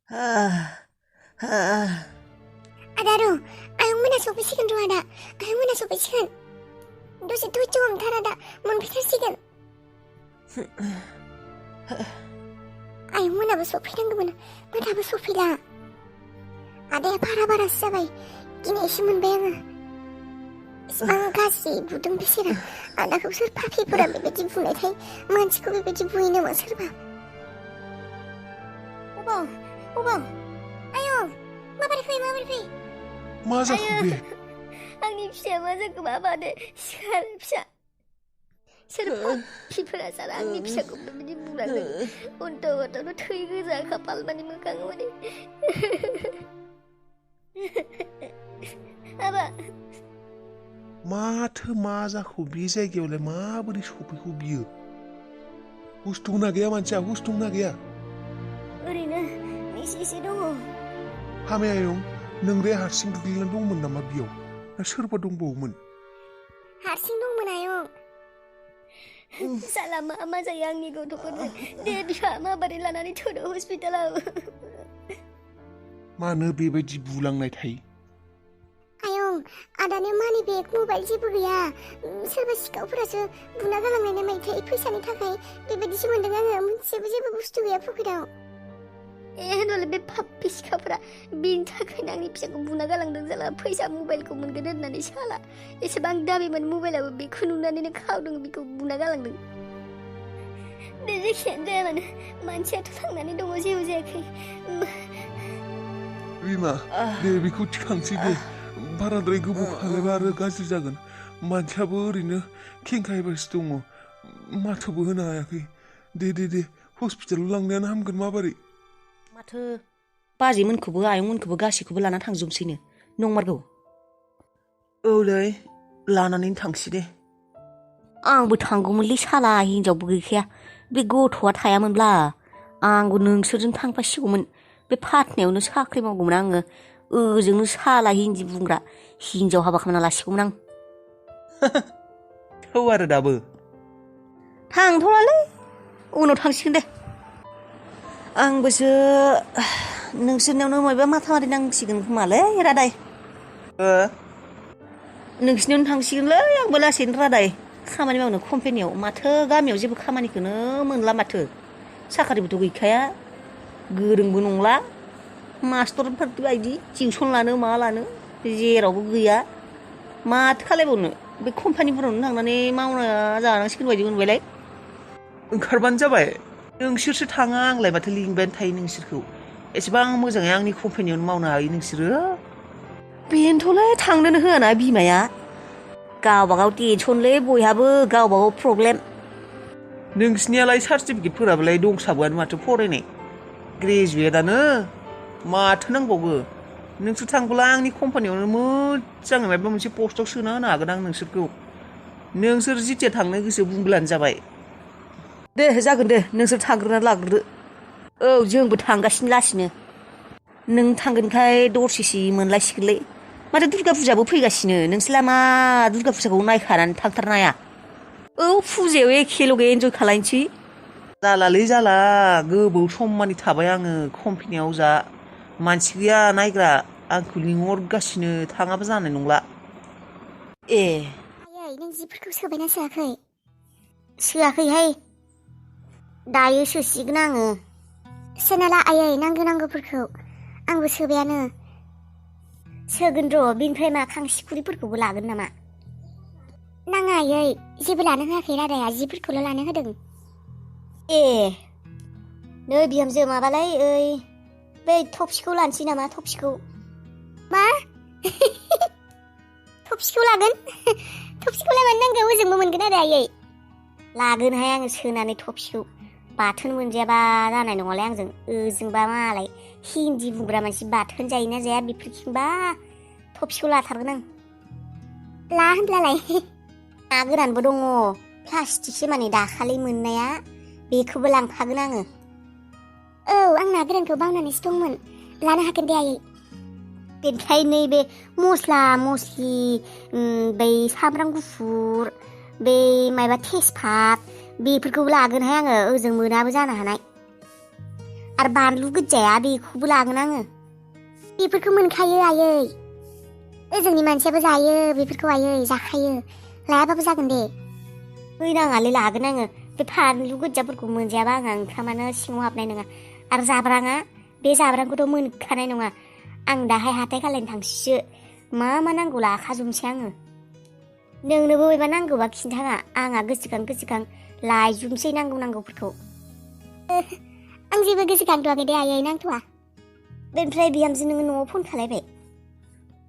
Ada Ru, ayang mana sopisikan Ru ada. Ayang mana sopisikan. Dose tujuh amtar ada, monfitasikan. Ayang mana besopidan gimana? Mana besopila? Ada yang parah-parah sabai. Gini isimun bayang. Semangat kasih budung bisira. Anak usir papi pura bebeji bunai thai. Manciku bebeji buina masirba. Ubang. Ayo, mabar fai. मा जाखो बे आंनि फिसाया मा जाखो माबानो सिखार फिसा सोर पापिफोरा सारा आंनि फिसाखौ बेबायदि बुंलांदों उन्थावनो थै गोजा खाफाल माने मोखां माने आबा माथो मा जाखो बे जायगायावलाय माबोरै सफैखो बियो हुस दंना गैया मानसिया हुस दंना गैया ओरैनो एसे दङ हामायायं नोंलाय हारसिं गोग्लैनानै दंमोन नामा बेयाव ना सोरबा दंबावोमोन हारसिं दंमोन आयं साला मा जायो आंनि गथ'फोरजों दे बिफा माबोरै लानानै थोनो हस्पिटालाव मानो बेबायदि बुलांनाय थायो आयं आदानो मानि बेग मबाइल जेबो गैया सोरबा सिखावफोरासो बुना गालांनाय माइथाय फैसानि थाखाय बेबायदिसो मोनदों आङो मोनसेबो जेबो बुस्थु गैया पकेटाव होनबालाय बे पापि सिखावफ्रा बिनि थाखायनो आंनि फिसाखौ बुना गालांदों जाला फैसा मबाइलखौ मोनगोन होननानै साला एसेबां दामिमोन मबाइलाबो बेखौ नुनानैनो खावदों बेखौ बुना गालांदों दे जेखियानो जाया मानो मानसियाथ' थांनानै दङ जेबो जायाखै बिमा दे बेखौ थिखांसै दे बाराद्राय गोबाव खालायबा आरो गाज्रि जागोन मानसियाबो ओरैनो खेंखायबासो दङ माथोबो होनो हायाखै दे हस्पिटालाव लांनायानो हामगोन माबोरै माथो बाजैमोनखौबो आयंमोनखौबो गासैखौबो लाना थांजोबसैनो नंमारगौ औलै लानानै थांसै दे आंबो थांगौमोनलै साला हिनजावबो गैखाया बे गथ'आ थायामोनब्ला आंबो नोंसोरजों थांफासिगौमोन बे फाथनायावनो साख्रि मावगौमोन आङो ओजोंनो साला हिन्दी बुंग्रा हिनजाव हाबा खालामना लासिगौमोन आं थौ आरो दाबो थांथ'लालै उनाव थांसिगोन दे आंबोसो नोंसोरनियावनो माबा माथा मारि नांसिगोन खोमालै रादाय नोंसिनियावनो थांसिगोनलै आंबो लासैनो रादाय खामानि मावनो कम्पानियाव माथो गामियाव जेबो खामानिखौनो मोनला माथो साख्रिबोथ' गैखाया गोरोंबो नंला मास्टरफोर बायदि टिउसन लानो मा लानो जेरावबो गैया माथो खालायबावनो बे कम्पानिफोरावनो थांनानै मावना जानांसिगोन बायदि मोनबायलाय ओंखारबानो जाबाय नोंसोरसो थाङा आंलाय माथो लिंबायानो थायो नोंसोरखौ एसेबां मोजाङै आंनि कम्पानियावनो मावनो हायो नोंसोरो बेनोथ'लै थांनोनो होआना बिमाया गावबागाव टेनसनलै बयहाबो गावबागाव प्रब्लेम नोंसिनियालाय सार्टिफिकेटफोराबोलाय दंसाबोआनो माथो फरायनाय ग्रेजुवेटआनो माथो नांबावगो नोंसोर थांबोला आंनि कम्पानियावनो मोजाङै माबा मोनसे पस्टआव सोना होनो हागोन आं नोंसोरखौ नोंसोर जिथिया थांनो गोसो बुंब्लानो जाबाय दे जागोन दे नोंसोर थांग्रोना लाग्रोदो औ जोंबो थांगासिनो लासिनो नों थांगोनखाय दरसेसो मोनलायसिगोनलै माथो दुर्गा फुजाबो फैगासिनो नोंसोरलाय मा दुर्गा फुजाखौ नायखानानै थांथारनो हाया औ फुजायाव एखेलगे एन्जय खालायनोसै जालालै जाला गोबाव सम मानि थाबाय आङो कम्पानियाव जा मानसि गैया नायग्रा आंखौ लिंहरगासिनो थाङाबा जानाय नंला ए आयै नों जिफोरखौ सोबायना सोआखै सोआखैहाय दायो सोसिगोन आङो सोनाला आयै नांगौफोरखौ आंबो सोबायानो सोगोन र' बिनिफ्राय मा खांसिखुरिफोरखौबो लागोन नामा नाङा आयै जेबो लानो होआखै रादाया जिफोरखौल' लानो होदों ए नै बिहामजो माबालाय बै थफसिखौ लानोसै नामा थफसिखौ मा थफसिखौ लागोन थफसिखौलाय मानो नांगौ ओजोंबो मोनगोन आरो आयै लागोनहाय आङो सोनानै थफसिखौ बाथोन मोनजायाबा जानाय नङालाय आंजों ओजोंबा मालाय हिन्दी बुंग्रा मानसि बाथोन जायोना जाया बेफोरखिंबा थफसिखौ लाथारगोन आं ला होनब्लालाय ना गोरानबो दङ प्लास्टिकसो माने दाखालि मोननाया बेखौबो लांफागोन आङो औ आं ना गोरानखौ बावनानैसो दंमोन लानो हागोन दे आयै बेनिफ्राय नैबे मस्ला मस्लि बै सामब्राम गुफुर बै माबा तेजपात बेफोरखौबो लागोनहाय आङो ओजों मोनाबो जानो हानाय आरो बानलु गोजाया बेखौबो लागोन आङो। बेफोरखौ मोनखायो आयै। ओजोंनि मानसियाबो जायो बेफोरखौ आयै, जाखायो। लायाबाबो जागोन दे। नाङालै, लागोन आङो। बे फानलु गोजाफोरखौ मोनजायाबा आंहा ओंखामानो सिङाव हाबनाय नङा। आरो जाब्राङा, बे जाब्रांखौथ' मोनखानाय नङा। आं दाहाय हाथाय खालायनो थांसिसो। मा नांगौ लाखाजोबनोसै आङो। नोंनोबो बबेबा नांगौबा खिन्थाङा, आंहा गोसोखां लायजोबनोसै नांगौफोरखौ। आं जेबो गोसोखांथ'वाखै दे आयै, नांथ'वा। बेनिफ्राय बिहामजो नोङो न'आव फन खालायबाय?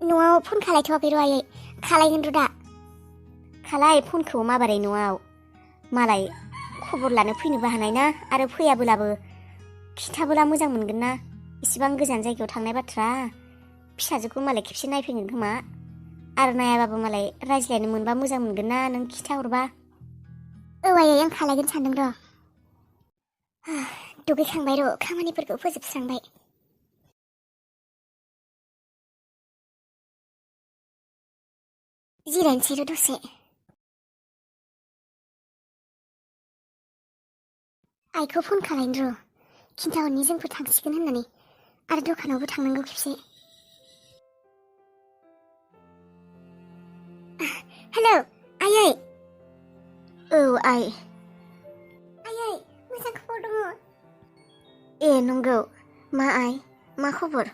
न'आव फन खालायथ'वाखै र' आयै, खालायगोन र' दा। खालाय फनखौ माबारै न'आव। मालाय खबर लानो फैनोबो हानाय ना, आरो फैयाबोलाबो खिथाबोला मोजां मोनगोन ना। इसिबां गोजान जायगायाव थांनाय बाथ्रा। फिसाजोखौ मालाय खेबसे नायफैगोन खोमा। आरो नायाबाबो मालाय रायज्लायनो मोनबा मोजां मोनगोन ना, नों खिथाहरबा। औ आयै, आं खालायगोन सानदों र'। दुगैखांबाय र', खामानिफोरखौ फोजोबस्रांबाय। जिरायनोसै र' दसे। आइखौ फन खालायनो र', खिन्थाहरनि जोंफोर थांसिगोन होननानै। आरो दखानावबो थांनांगौ खेबसे। हेलौ आयै। औ आइ। आयै, मोजां खबर दङ। ए नंगौ, मा आइ, मा खबर?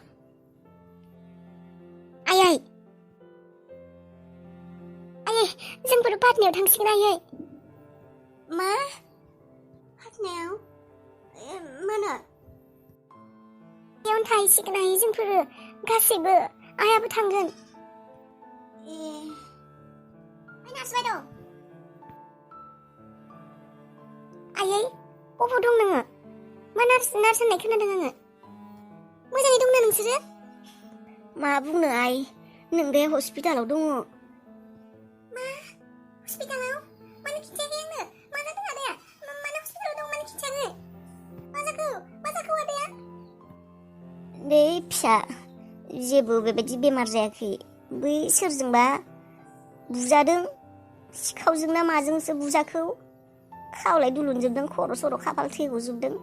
आयै जोंफोर पाटनायाव थांसिगोन आयै। मा? पाटनायाव? मानो? बेयावनो थाहैसिगोन आयै जोंफोरो गासैबो, आइयाबो थांगोन। ए नार्स बायद'। आयै, अबाव दं नोङो? मा नार्स होननाय खोनादों आङो। मोजाङै दंना नोंसोरो? मा बुंनो आइ, नों दे हस्पिटालाव दङ। मा? हस्पिटालाव? मानो खिन्थायाखै आंनो? मा जादों आदाया? मानो हस्पिटालाव दं, मानो खिन्थायाखै? मा जाखो आदाया? बे फिसा, जेबो बेबायदि बेमार जायाखै। बै सोरजोंबा बुजादों, सिखावजों ना माजोंसो बुजाखौ। खावलाय दुलुनजोबदों, खर' सर' खाफाल थेग'जोबदों।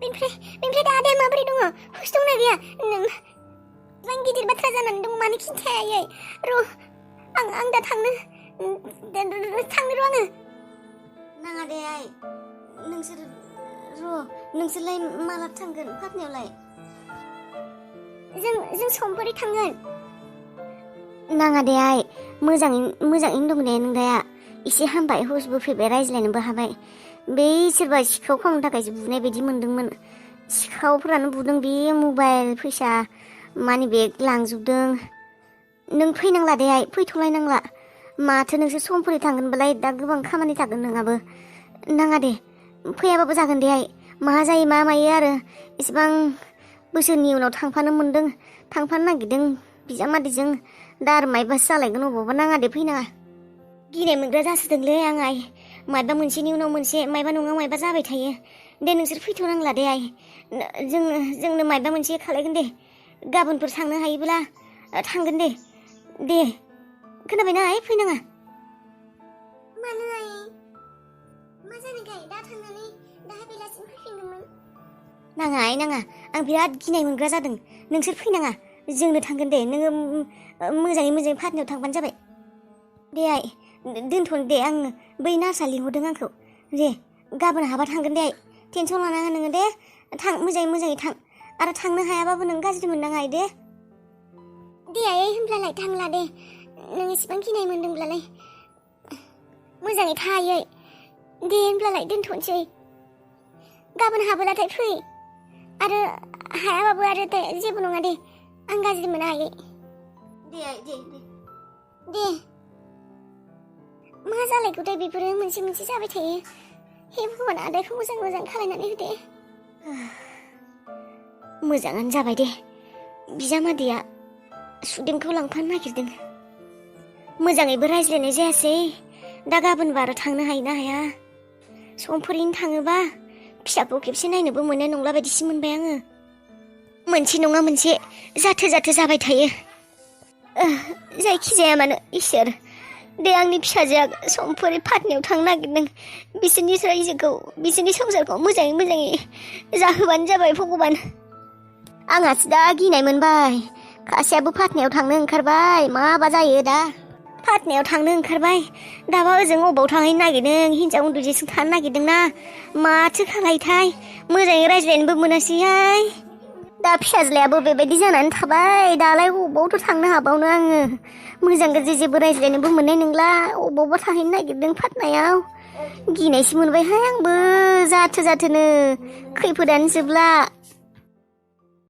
बेनिफ्राय दा आदाया माबोरै दङ? हुस दंना गैया? इमान गिदिर बाथ्रा जानानै दं, मानो खिन्थाया आयै? र' आं दा थांनो र' आङो। नाङा दे आइ, नोंसोरलाय माला थांगोन पाटनायावलाय? जों समफोरै थांगोन। नाङा दे आइ, मोजाङैनो दं दे नोंदाया। एसे हामबाय, हुसबो फैबाय, रायज्लायनोबो हाबाय। बै सोरबा सिखाव खावनो थाखायसो बुनाय बायदि मोनदोंमोन। सिखावफोरानो बुदों, बे मबाइल, फैसा, मानि बेग लांजोबदों। नों फैनांला दे आइ, फैथ'लायनांला। माथो नोंसोर समफोरै थांगोनबालाय दा गोबां खामानि थागोन नोंहाबो। नाङा दे, फैयाबाबो जागोन दे आइ। मा जायो मा मायो आरो। इसेबां बोसोरनि उनाव थांफानो मोनदों, थांफानो नागिरदों बिजामादैजों। दा आरो मायबासो जालायगोन अबावबा। नाङा दे, फैनाङा। गिनाय मोनग्रा जासोदोंलै आं आइ। मायबा मोनसेनि उनाव मोनसे, मायबा नङा मायबा जाबाय थायो। दे नोंसोर फैथ'नांला दे आइ। जोंनो मायबा मोनसे खालायगोन दे। गाबोनफोर थांनो हायोब्ला थांगोन दे। दे, खोनाबायना आइ, फैनाङा। मानो आइ? मा जानायखाय दा थांनानै दाहाय बेलासिम फैफिनगौमोन? नाङा आइ, नाङा। आं बिराद गिनाय मोनग्रा जादों। नोंसोर फैनाङा, जोंनो थांगोन दे। नोङो मोजाङै पाटनायाव थांबानो जाबाय। दे आइ, दोनथ'नो दे। आङो बै नार्सआ लिंहरदों आंखौ। दे, गाबोन हाबा थांगोन दे आइ। टेनसन लानाङा नोङो दे। मोजाङै थां। आरो थांनो हायाबाबो नों गाज्रि मोननाङा आइ दे। दे आइ, होनब्लालाय थांला दे। नों इसेबां गिनाय मोनदोंब्लालाय। मोजाङै था आयै। दे होनब्लालाय दोनथ'नोसै। गाबोन हाबोलाथाय फै। आरो हायाबाबो आरो जेबो नङा दे। आं गाज्रि मोना आयै। दे आइ, दे। मा जालायखोथाय बेफोरो मोनसे जाबाय थायो। हे भगबान, आदायखौ मोजां खालायनानै होदे। मोजाङानो जाबाय दे। बिजामादैया सुदेमखौ लांफानो नागिरदों। मोजाङैबो रायज्लायनाय जायासै। दा गाबोनबा आरो थांनो हायो ना हाया। समफोरैनो थाङोबा फिसाखौ खेबसे नायनोबो मोननाय नंला बायदिसो मोनबाय आङो। मोनसे नङा मोनसे जाथो जाबाय थायो। जायखि जाया मानो, इसोर दे आंनि फिसाजोआ समफोरै फाटनायाव थांनो नागिरदों बिसोरनि रायजोखौ बिसोरनि संसारखौ मोजाङै मोजाङै जाहोबानो जाबाय भगबान। आंहासो दा गिनाय मोनबाय। खासेयाबो फाटनायाव थांनो ओंखारबाय माबा जायो दा। फाटनायाव थांनो ओंखारबाय दाबा ओजों अबाव थांहैनो नागिरदों हिनजाव उन्दुजेसो थानो नागिरदोंना माथो खालायथाय मोजाङै रायज्लायनोबो मोनासैहाय। दा फिसाज्लायाबो बेबायदि जानानै थाबाय दालाय अबावथ' थांनो हाबावनो आङो मोजां गाज्रि जेबो रायज्लायनोबो मोननाय नंला अबावबा थाहैनो नागिरदों फाटनायाव गिनायसो मोनबायहाय आंबो जाथो जाथोनो खैफोदानो जोबला।